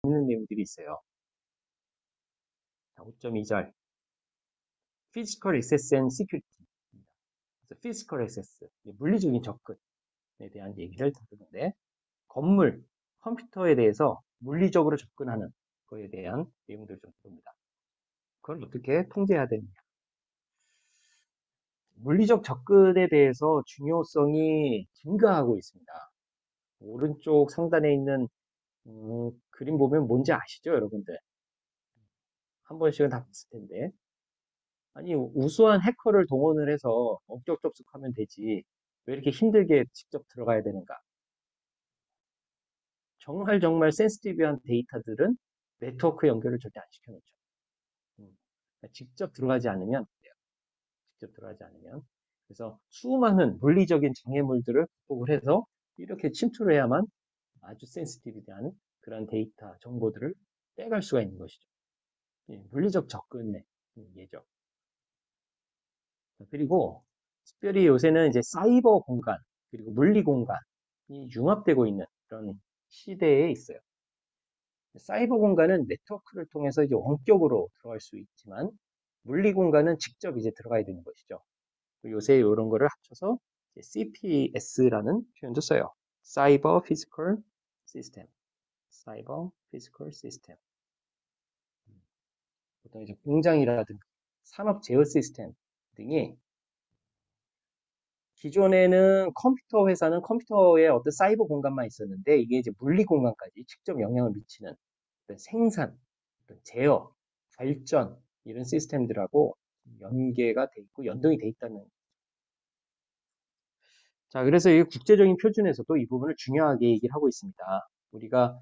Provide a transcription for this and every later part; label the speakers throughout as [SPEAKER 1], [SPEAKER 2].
[SPEAKER 1] 재밌는 내용들이 있어요. 자, 5.2절. Physical Access and Security. 그래서 Physical Access, 물리적인 접근에 대한 얘기를 다루는데, 건물, 컴퓨터에 대해서 물리적으로 접근하는 거에 대한 내용들을 좀 다룹니다. 그걸 어떻게 통제해야 되느냐. 물리적 접근에 대해서 중요성이 증가하고 있습니다. 오른쪽 상단에 있는 그림 보면 뭔지 아시죠, 여러분들? 한 번씩은 다 봤을 텐데. 아니, 우수한 해커를 동원을 해서 원격 접속하면 되지. 왜 이렇게 힘들게 직접 들어가야 되는가? 정말 센시티브한 데이터들은 네트워크 연결을 절대 안 시켜놓죠. 그러니까 직접 들어가지 않으면 돼요. 직접 들어가지 않으면. 그래서 수많은 물리적인 장애물들을 극복을 해서 이렇게 침투를 해야만 아주 센시티브한 그런 데이터, 정보들을 빼갈 수가 있는 것이죠. 물리적 접근의 예죠. 그리고 특별히 요새는 이제 사이버 공간, 그리고 물리 공간이 융합되고 있는 그런 시대에 있어요. 사이버 공간은 네트워크를 통해서 이제 원격으로 들어갈 수 있지만, 물리 공간은 직접 이제 들어가야 되는 것이죠. 요새 이런 거를 합쳐서 CPS라는 표현도 써요. Cyber Physical System. Cyber Physical System. 보통 이제 공장이라든가 산업 제어 시스템 등이, 기존에는 컴퓨터 회사는 컴퓨터에 어떤 사이버 공간만 있었는데, 이게 이제 물리 공간까지 직접 영향을 미치는 어떤 생산, 어떤 제어, 발전, 이런 시스템들하고 연계가 돼 있고 연동이 돼 있다는. 자, 그래서 이 국제적인 표준에서도 이 부분을 중요하게 얘기를 하고 있습니다. 우리가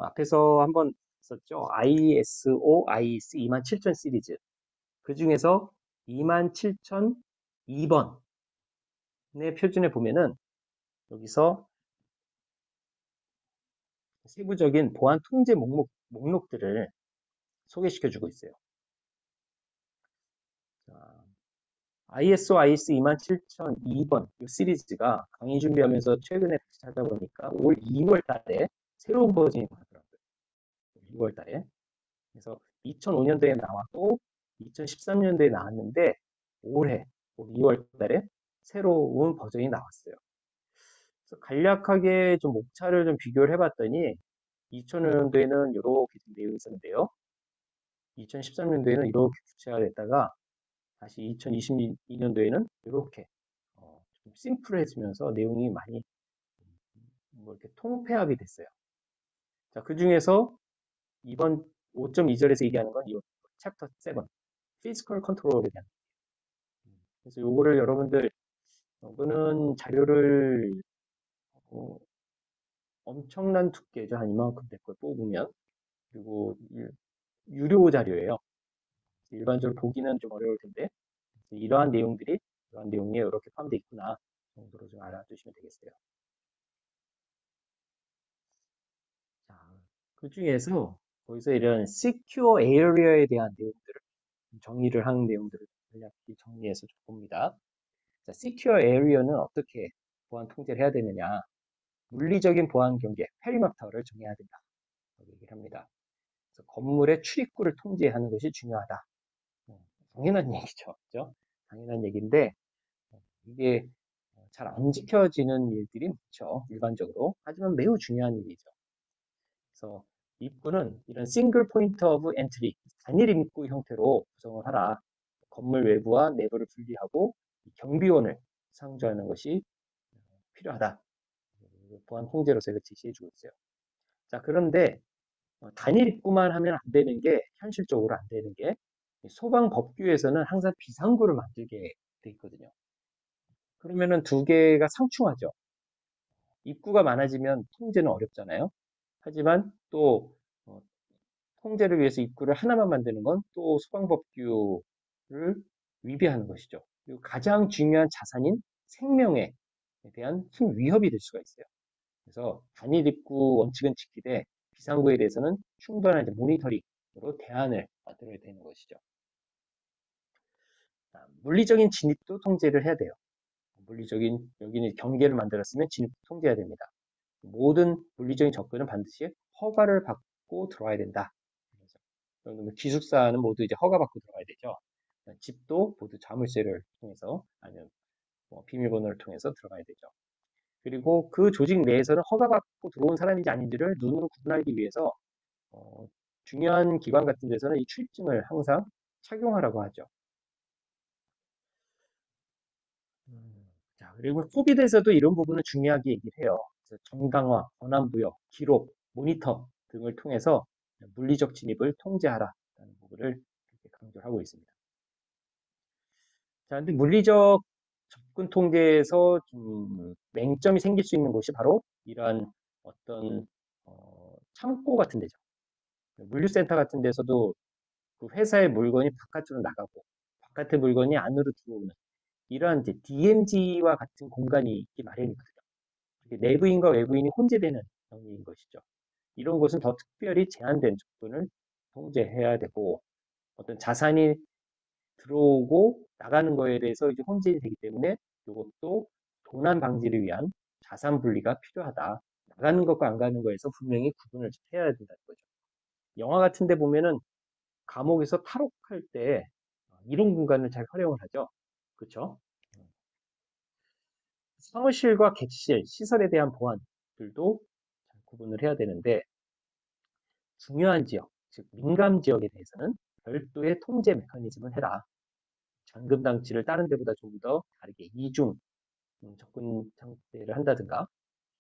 [SPEAKER 1] 앞에서 한번 썼죠. ISO, IEC 27000 시리즈. 그 중에서 27002번의 표준에 보면은 여기서 세부적인 보안 통제 목록들을 소개시켜주고 있어요. 자, ISO, IEC 27002번 이 시리즈가 강의 준비하면서 최근에 다시 찾아보니까 올 2월 달에 새로운 버전이 나왔더라고요. 2월 달에. 그래서 2005년도에 나왔고 2013년도에 나왔는데 올해 2월 달에 새로운 버전이 나왔어요. 그래서 간략하게 좀 목차를 좀 비교를 해봤더니 2005년도에는 이렇게 내용이 있었는데요. 2013년도에는 이렇게 구체화 됐다가 다시 2022년도에는 이렇게 좀 심플해지면서 내용이 많이 뭐 이렇게 통폐합이 됐어요. 자, 그 중에서 이번 5.2절에서 얘기하는 건 이 챕터 7, 피지컬 컨트롤에 대한. 그래서 요거를 여러분들, 이거는 자료를 엄청난 두께죠. 한 이만큼 될 걸 뽑으면. 그리고 유료 자료예요. 일반적으로 보기는 좀 어려울 텐데, 이러한 내용들이, 이러한 내용이 이렇게 포함되어 있구나 정도로 좀 알아두시면 되겠어요. 자, 그 중에서 거기서 이런 Secure Area에 대한 내용들을 정의를 하는 내용들을 간략히 정리해서 좀 봅니다. 자, Secure Area는 어떻게 보안 통제를 해야 되느냐? 물리적인 보안 경계, 페리미터를 정해야 된다. 얘기를 합니다. 그래서 건물의 출입구를 통제하는 것이 중요하다. 당연한 얘기죠. 그죠? 당연한 얘기인데, 이게 잘 안 지켜지는 일들이 많죠. 일반적으로. 하지만 매우 중요한 일이죠. 그래서 입구는 이런 싱글 포인트 오브 엔트리, 단일 입구 형태로 구성을 하라. 건물 외부와 내부를 분리하고 경비원을 상주하는 것이 필요하다. 보안 통제로서 이거 제시해주고 있어요. 자, 그런데 단일 입구만 하면 안 되는 게, 현실적으로 안 되는 게, 소방법규에서는 항상 비상구를 만들게 돼 있거든요. 그러면은 두 개가 상충하죠. 입구가 많아지면 통제는 어렵잖아요. 하지만 또 통제를 위해서 입구를 하나만 만드는 건 또 소방법규를 위배하는 것이죠. 그리고 가장 중요한 자산인 생명에 대한 큰 위협이 될 수가 있어요. 그래서 단일 입구 원칙은 지키되 비상구에 대해서는 충분한 모니터링으로 대안을 만들어야 되는 것이죠. 물리적인 진입도 통제를 해야 돼요. 물리적인, 여기는 경계를 만들었으면 진입도 통제해야 됩니다. 모든 물리적인 접근은 반드시 허가를 받고 받고 들어와야 된다. 그래서 그러면 기숙사는 모두 이제 허가받고 들어가야 되죠. 집도 모두 자물쇠를 통해서 아니면 뭐 비밀번호를 통해서 들어가야 되죠. 그리고 그 조직 내에서는 허가받고 들어온 사람인지 아닌지를 눈으로 구분하기 위해서 어, 중요한 기관 같은 데서는 이 출입증을 항상 착용하라고 하죠. 자, 그리고 코비드에서도 이런 부분을 중요하게 얘기를 해요. 그래서 정당화, 권한부여, 기록, 모니터 등을 통해서 물리적 진입을 통제하라라는 부분을 이렇게 강조하고 있습니다. 자, 근데 물리적 접근 통제에서 좀 맹점이 생길 수 있는 곳이 바로 이러한 어떤 창고 같은 데죠. 물류센터 같은 데서도 그 회사의 물건이 바깥으로 나가고 바깥의 물건이 안으로 들어오는 이러한 이제 DMZ와 같은 공간이 있기 마련이거든요. 내부인과 외부인이 혼재되는 경우인 것이죠. 이런 것은 더 특별히 제한된 접근을 통제해야 되고 어떤 자산이 들어오고 나가는 거에 대해서 이제 혼재이 되기 때문에 이것도 도난 방지를 위한 자산 분리가 필요하다. 나가는 것과 안 가는 거에서 분명히 구분을 해야 된다는 거죠. 영화 같은 데 보면은 감옥에서 탈옥할 때 이런 공간을 잘 활용을 하죠. 그렇죠? 사무실과 객실, 시설에 대한 보안들도 잘 구분을 해야 되는데 중요한 지역, 즉 민감 지역에 대해서는 별도의 통제 메커니즘을 해라. 잠금 장치를 다른 데보다 좀 더 다르게 이중 접근 상태를 한다든가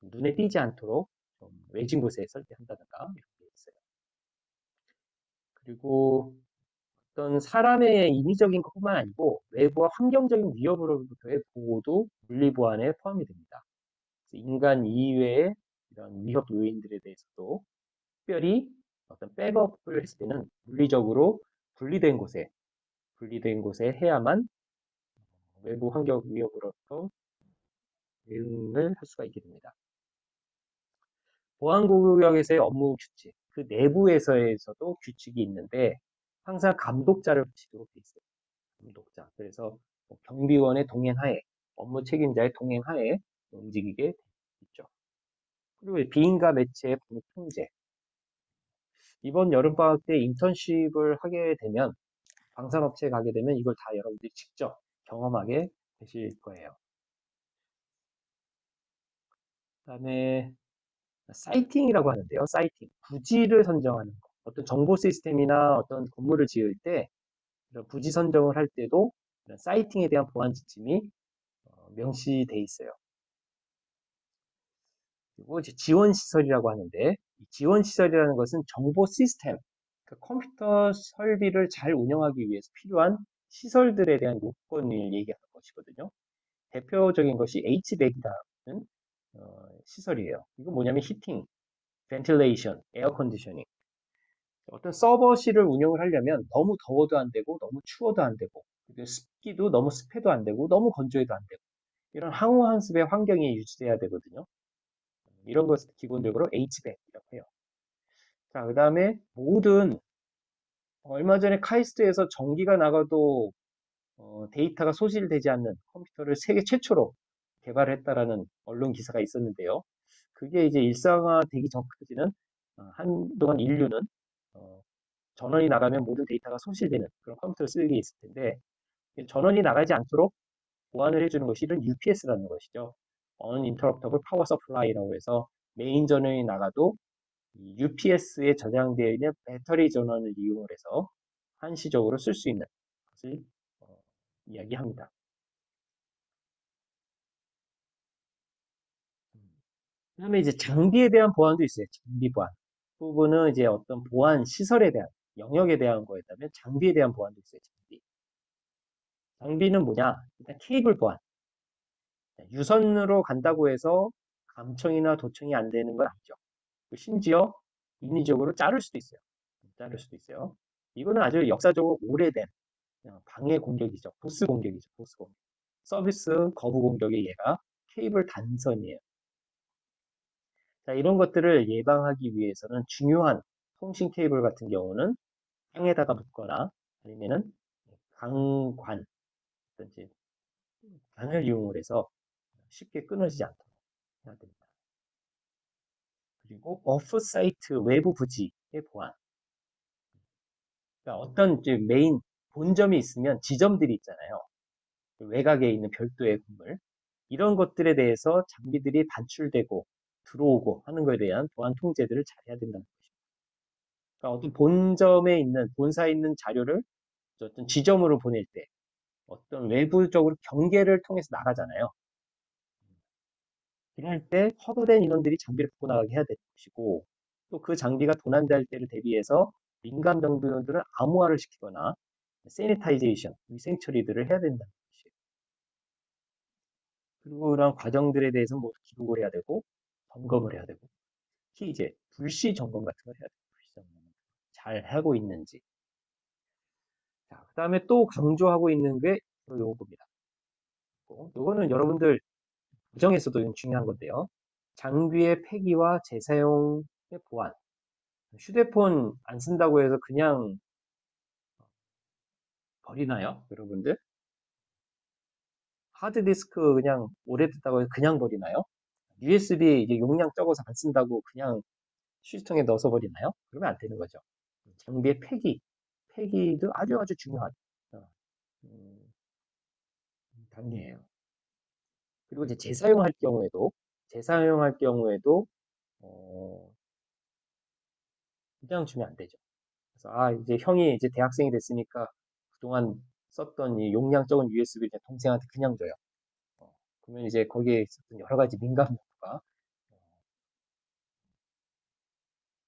[SPEAKER 1] 눈에 띄지 않도록 좀 외진 곳에 설치한다든가 이런 게 있어요. 그리고 어떤 사람의 인위적인 것뿐만 아니고 외부와 환경적인 위협으로부터의 보호도 물리보안에 포함이 됩니다. 인간 이외의 이런 위협 요인들에 대해서도 특별히 어떤 백업을 했을 때는 물리적으로 분리된 곳에 해야만 외부 환경 위협으로부터 대응을 할 수가 있게 됩니다. 보안구역에서의 업무 규칙, 그 내부에서도 규칙이 있는데 항상 감독자를 붙이도록 돼 있어요. 감독자. 그래서 경비원의 동행하에, 업무 책임자의 동행하에 움직이게 있죠. 그리고 비인가 매체의 분입 통제. 이번 여름방학 때 인턴십을 하게 되면 방산업체에 가게 되면 이걸 다 여러분들이 직접 경험하게 되실 거예요. 그다음에 사이팅이라고 하는데요. 사이팅. 부지를 선정하는 거. 어떤 정보 시스템이나 어떤 건물을 지을 때 이런 부지 선정을 할 때도 이런 사이팅에 대한 보안 지침이 명시돼 있어요. 그리고 이제 지원 시설이라고 하는데 이 지원 시설이라는 것은 정보 시스템, 그러니까 컴퓨터 설비를 잘 운영하기 위해서 필요한 시설들에 대한 요건을 얘기하는 것이거든요. 대표적인 것이 HVAC이라는 시설이에요. 이건 뭐냐면 히팅, 벤틸레이션, 에어 컨디셔닝. 어떤 서버실을 운영을 하려면 너무 더워도 안 되고 너무 추워도 안 되고 습기도 너무 습해도 안 되고 너무 건조해도 안 되고 이런 항우한습의 환경이 유지돼야 되거든요. 이런 것을 기본적으로 HVAC이라고 해요. 자, 그 다음에 모든 얼마 전에 카이스트에서 전기가 나가도 데이터가 소실되지 않는 컴퓨터를 세계 최초로 개발했다라는 언론 기사가 있었는데요. 그게 이제 일상화되기 전까지는 한동안 인류는 어, 전원이 나가면 모든 데이터가 소실되는 그런 컴퓨터를 쓰게 있을 텐데 전원이 나가지 않도록 보완을 해주는 것이 이런 UPS라는 것이죠. Uninterruptible Power Supply라고 해서 메인 전원이 나가도 UPS에 저장되어 있는 배터리 전원을 이용을 해서 한시적으로 쓸 수 있는 것을 이야기합니다. 그다음에 이제 장비에 대한 보안도 있어요. 장비 보안. 그 부분은 이제 어떤 보안 시설에 대한 영역에 대한 거였다면 장비에 대한 보안도 있어요. 장비. 장비는 뭐냐? 일단 케이블 보안. 유선으로 간다고 해서 감청이나 도청이 안 되는 건 아니죠. 심지어 인위적으로 자를 수도 있어요. 자를 수도 있어요. 이거는 아주 역사적으로 오래된 방해 공격이죠. 보스 공격이죠. 보스 공격. 서비스 거부 공격의 예가 케이블 단선이에요. 자, 이런 것들을 예방하기 위해서는 중요한 통신 케이블 같은 경우는 땅에다가 묶거나 아니면은 강관, 어떤지 관을 이용을 해서 쉽게 끊어지지 않도록 해야 됩니다. 그리고 오프 사이트 외부 부지 보안. 그러니까 어떤 이제 메인 본점이 있으면 지점들이 있잖아요. 외곽에 있는 별도의 건물. 이런 것들에 대해서 장비들이 반출되고 들어오고 하는 것에 대한 보안 통제들을 잘 해야 된다는 것입니다. 그러니까 어떤 본점에 있는, 본사에 있는 자료를 어떤 지점으로 보낼 때 어떤 외부적으로 경계를 통해서 나가잖아요. 이럴 때 허브된 인원들이 장비를 갖고 나가게 해야 되는 것이고, 또 그 장비가 도난될 때를 대비해서 민간 정비원들은 암호화를 시키거나 세니타이제이션, 위생 처리들을 해야 된다는 것이에요. 그리고 그런 과정들에 대해서 뭐 기록을 해야 되고 점검을 해야 되고, 특히 이제 불시 점검 같은 걸 해야 돼요. 불시 점검. 잘 하고 있는지. 자, 그 다음에 또 강조하고 있는 게 요겁니다. 요거는 여러분들 가정에서도 중요한 건데요. 장비의 폐기와 재사용의 보안. 휴대폰 안 쓴다고 해서 그냥 버리나요? 여러분들? 하드디스크 그냥 오래됐다고 해서 그냥 버리나요? USB 이제 용량 적어서 안 쓴다고 그냥 휴지통에 넣어서 버리나요? 그러면 안 되는 거죠. 장비의 폐기도 아주 아주 중요한 어, 음, 단계예요. 그리고 이제 재사용할 경우에도 어, 그냥 주면 안 되죠. 그래서 이제 형이 이제 대학생이 됐으니까 그동안 썼던 이 용량 적은 USB를 동생한테 그냥 줘요. 어, 그러면 이제 거기에 있었던 여러 가지 민감 요소가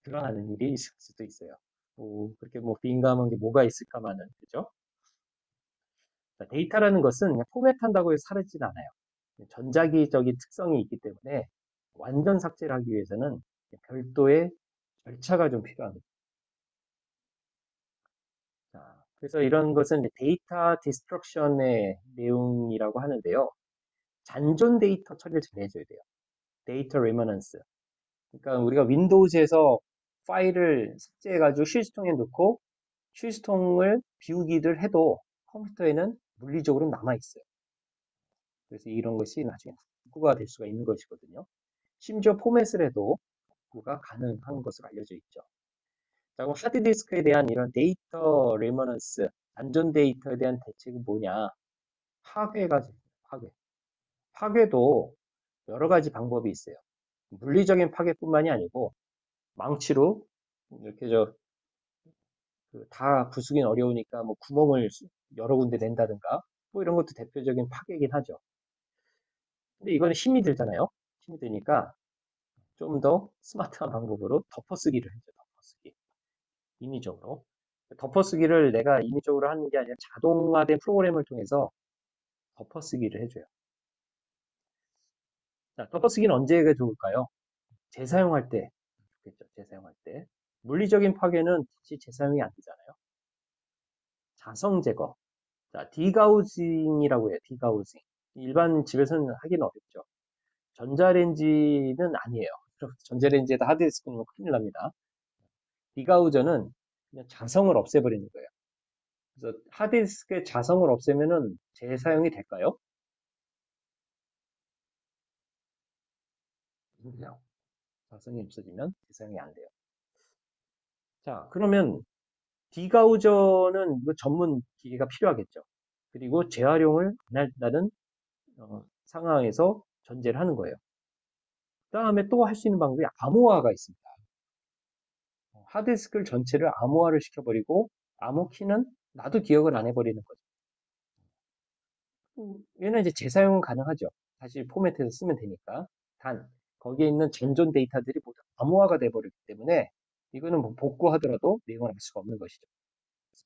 [SPEAKER 1] 드러나는 일이 있을 수도 있어요. 뭐 그렇게 뭐 민감한 게 뭐가 있을까만은 그죠? 자, 데이터라는 것은 그냥 포맷한다고 해서 사라지진 않아요. 전자기적인 특성이 있기 때문에 완전 삭제를 하기 위해서는 별도의 절차가 좀 필요합니다. 자, 그래서 이런 것은 데이터 디스트럭션의 내용이라고 하는데요. 잔존 데이터 처리를 잘 해줘야 돼요. 데이터 리머넌스. 그러니까 우리가 윈도우즈에서 파일을 삭제해가지고 휴지통에 넣고 휴지통을 비우기를 해도 컴퓨터에는 물리적으로 남아있어요. 그래서 이런 것이 나중에 복구가 될 수가 있는 것이거든요. 심지어 포맷을 해도 복구가 가능한 것으로 알려져 있죠. 자, 그럼 하드디스크에 대한 이런 데이터 리머넌스, 안전 데이터에 대한 대책은 뭐냐? 파괴가, 파괴. 파괴도 여러 가지 방법이 있어요. 물리적인 파괴뿐만이 아니고, 망치로 이렇게 다 부수긴 어려우니까 뭐 구멍을 여러 군데 낸다든가, 뭐 이런 것도 대표적인 파괴이긴 하죠. 근데 이거는 힘이 들잖아요. 힘이 드니까 좀 더 스마트한 방법으로 덮어쓰기를 해줘, 덮어쓰기. 인위적으로. 덮어쓰기를 내가 인위적으로 하는 게 아니라 자동화된 프로그램을 통해서 덮어쓰기를 해줘요. 자, 덮어쓰기는 언제가 좋을까요? 재사용할 때 좋겠죠. 재사용할 때. 물리적인 파괴는 다시 재사용이 안 되잖아요. 자성 제거. 자, 디가우징이라고 해요. 디가우징. 일반 집에서는 하기는 어렵죠. 전자레인지는 아니에요. 전자레인지에다 하드디스크 넣으면 큰일 납니다. 디가우저는 그냥 자성을 없애버리는 거예요. 그래서 하드디스크의 자성을 없애면은 재사용이 될까요? 그냥 자성이 없어지면 재사용이 안 돼요. 자, 그러면 디가우저는 그 전문 기계가 필요하겠죠. 그리고 재활용을 안 한다는 상황에서 전제를 하는 거예요. 그 다음에 또 할 수 있는 방법이 암호화가 있습니다. 하드디스크를 전체를 암호화를 시켜버리고 암호키는 나도 기억을 안 해버리는 거죠. 얘는 이제 재사용은 가능하죠. 다시 포맷해서 쓰면 되니까. 단 거기에 있는 전존 데이터들이 모두 암호화가 돼버리기 때문에 이거는 뭐 복구하더라도 내용을 알 수가 없는 것이죠.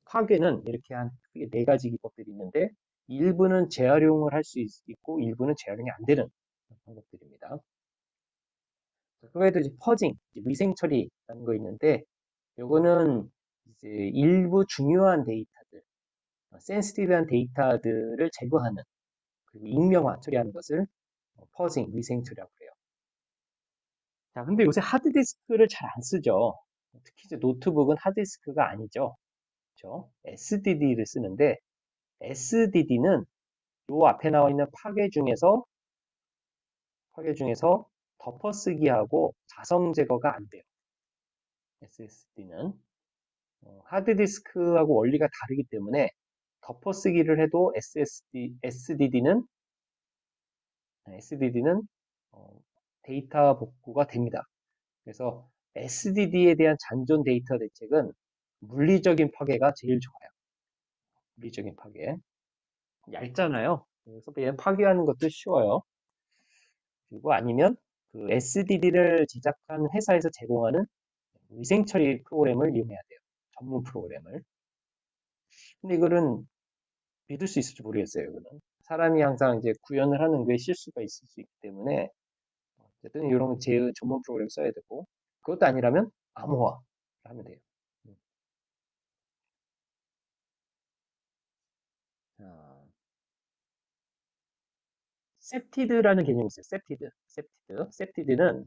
[SPEAKER 1] 파괴는 이렇게 한 크게 네 가지 기법들이 있는데 일부는 재활용을 할 수 있고 일부는 재활용이 안 되는 방법들입니다. 그 외에도 이제 퍼징, 위생 처리라는 거 있는데 요거는 이제 일부 중요한 데이터들, 센시티브한 데이터들을 제거하는 그리고 익명화 처리하는 것을 퍼징, 위생 처리라고 해요. 자, 근데 요새 하드디스크를 잘 안 쓰죠. 특히 이제 노트북은 하드디스크가 아니죠. 그렇죠? SDD를 쓰는데 SDD는 요 앞에 나와 있는 파괴 중에서 덮어쓰기하고 자성 제거가 안 돼요. SSD는 하드디스크하고 원리가 다르기 때문에 덮어쓰기를 해도 SDD는 데이터 복구가 됩니다. 그래서 SDD에 대한 잔존 데이터 대책은 물리적인 파괴가 제일 좋아요. 물리적인 파괴. 얇잖아요. 그래서 그냥 파괴하는 것도 쉬워요. 그리고 아니면 그 SDD를 제작한 회사에서 제공하는 위생 처리 프로그램을 이용해야 돼요. 전문 프로그램을. 근데 이거는 믿을 수 있을지 모르겠어요. 이거는. 사람이 항상 이제 구현을 하는 게 실수가 있을 수 있기 때문에 어쨌든 이런 제 전문 프로그램 써야 되고 그것도 아니라면 암호화 하면 돼요. 자, 셉티드라는 개념이 있어요. 셉티드는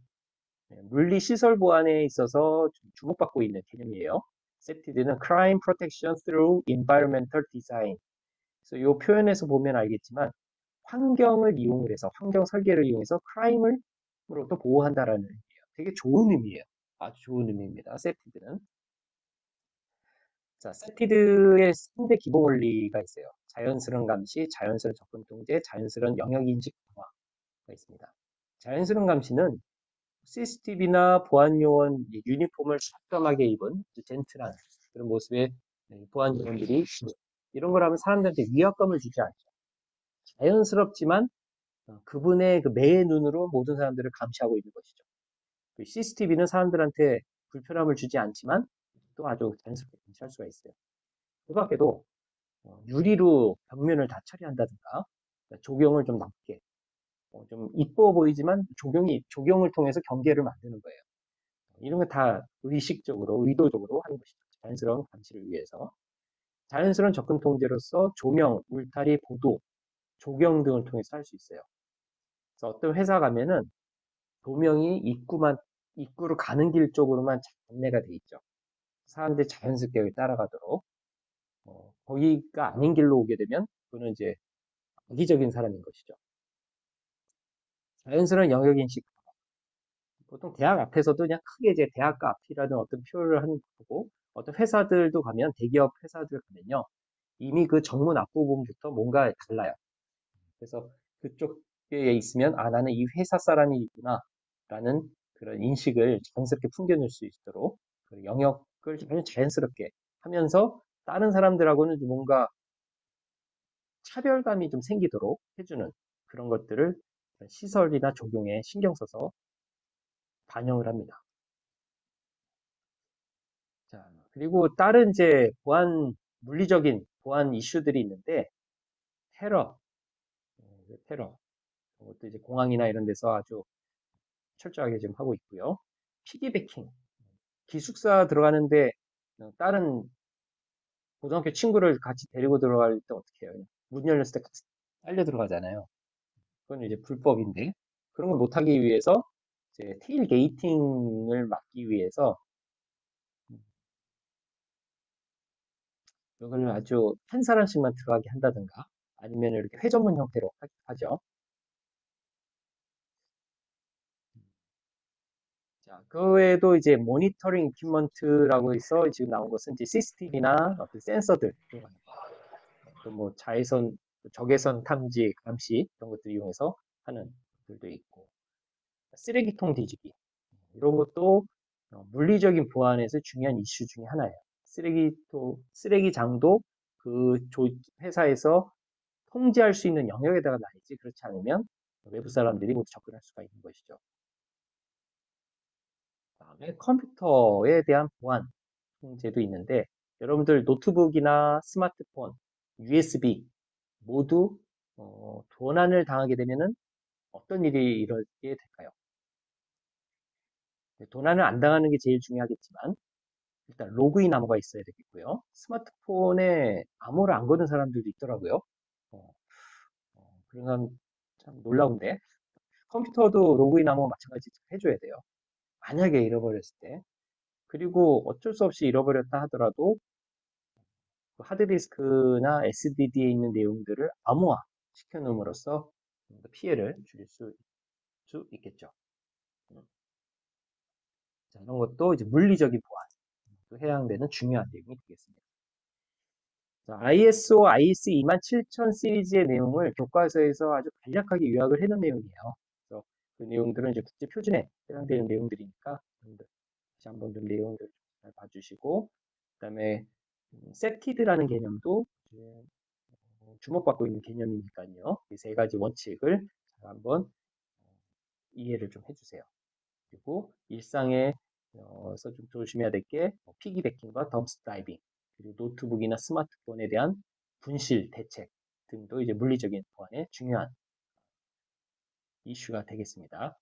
[SPEAKER 1] 물리 시설 보안에 있어서 주목받고 있는 개념이에요. 셉티드는 Crime Protection Through Environmental Design. 그래서 이 표현에서 보면 알겠지만 환경을 이용을 해서 환경 설계를 이용해서 크라임으로부터 보호한다라는 의미예요. 되게 좋은 의미예요. 아주 좋은 의미입니다. 셉티드는. 자, 셉티드의 3대 기본 원리가 있어요. 자연스러운 감시, 자연스러운 접근 통제, 자연스러운 영역 인식 강화가 있습니다. 자연스러운 감시는 CCTV나 보안 요원 유니폼을 깔끔하게 입은 젠틀한 그런 모습의 보안 요원들이 이런 걸 하면 사람들한테 위압감을 주지 않죠. 자연스럽지만 그분의 그 매의 눈으로 모든 사람들을 감시하고 있는 것이죠. CCTV는 사람들한테 불편함을 주지 않지만 또 아주 자연스럽게 감시할 수가 있어요. 그 밖에도 유리로 벽면을 다 처리한다든가 조경을 좀 낮게 좀 이뻐 보이지만 조경을 통해서 경계를 만드는 거예요. 이런 거 다 의식적으로 의도적으로 하는 것이죠. 자연스러운 감시를 위해서. 자연스러운 접근 통제로서 조명, 울타리, 보도, 조경 등을 통해서 할 수 있어요. 그래서 어떤 회사 가면은 조명이 입구로 가는 길 쪽으로만 안내가 돼 있죠. 사람들이 자연스럽게 여기 따라가도록. 거기가 아닌 길로 오게 되면 그거는 이제 악의적인 사람인 것이죠. 자연스러운 영역 인식. 보통 대학 앞에서도 그냥 크게 이제 대학가 앞이라는 어떤 표현을 하는 거고, 어떤 회사들도 가면, 대기업 회사들 가면요. 이미 그 정문 앞부분부터 뭔가 달라요. 그래서 그쪽에 있으면, 아, 나는 이 회사 사람이구나. 라는 그런 인식을 자연스럽게 풍겨낼 수 있도록 그 영역을 자연스럽게 하면서 다른 사람들하고는 뭔가 차별감이 좀 생기도록 해주는 그런 것들을 시설이나 적용에 신경 써서 반영을 합니다. 자, 그리고 다른 이제 물리적인 보안 이슈들이 있는데, 테러, 테러. 그것도 이제 공항이나 이런 데서 아주 철저하게 지금 하고 있고요. 피기배킹. 기숙사 들어가는데 다른 고등학교 친구를 같이 데리고 들어갈 때 어떻게 해요? 문 열렸을 때 같이 딸려 들어가잖아요. 그건 이제 불법인데 그런 걸 못하기 위해서 이제 테일 게이팅을 막기 위해서 이걸 아주 한 사람씩만 들어가게 한다든가 아니면 이렇게 회전문 형태로 하죠. 자, 그 외에도 이제 모니터링 이퀴먼트라고 해서 지금 나온 것은 이제 CCTV나 어떤 센서들, 또뭐 자외선, 적외선 탐지, 감시 이런 것들 이용해서 하는 것들도 있고 쓰레기통 뒤지기 이런 것도 물리적인 보안에서 중요한 이슈 중에 하나예요. 쓰레기장도 그 회사에서 통제할 수 있는 영역에다가 놔야지 그렇지 않으면 외부 사람들이 모두 접근할 수가 있는 것이죠. 그다음에 컴퓨터에 대한 보안 통제도 있는데 여러분들 노트북이나 스마트폰, USB 모두 도난을 당하게 되면은 어떤 일이 일어나게 될까요? 도난을 안 당하는 게 제일 중요하겠지만 일단 로그인 암호가 있어야 되겠고요. 스마트폰에 암호를 안 거는 사람들도 있더라고요. 어, 그런 사람 참 놀라운데 컴퓨터도 로그인 암호 마찬가지 해줘야 돼요. 만약에 잃어버렸을 때 그리고 어쩔 수 없이 잃어버렸다 하더라도 그 하드디스크나 SDD에 있는 내용들을 암호화 시켜놓음으로써 피해를 줄일 수 있겠죠. 음. 자, 이런 것도 이제 물리적인 보안도 해당되는 중요한 내용이 되겠습니다. 자, ISO IEC 27000 시리즈의 내용을 교과서에서 아주 간략하게 요약을 해놓은 내용이에요. 그래서 그 내용들은 이제 국제 표준에 해당되는 내용들이니까 여러분들 다시 한번 좀 내용들 잘 봐주시고, 그다음에 세티드라는 개념도 이제 주목받고 있는 개념이니까요. 이 세 가지 원칙을 잘 한번 이해를 좀 해주세요. 그리고 일상에서 좀 조심해야 될 게 피기백킹과 덤스 다이빙, 그리고 노트북이나 스마트폰에 대한 분실 대책 등도 이제 물리적인 보안의 중요한 이슈가 되겠습니다.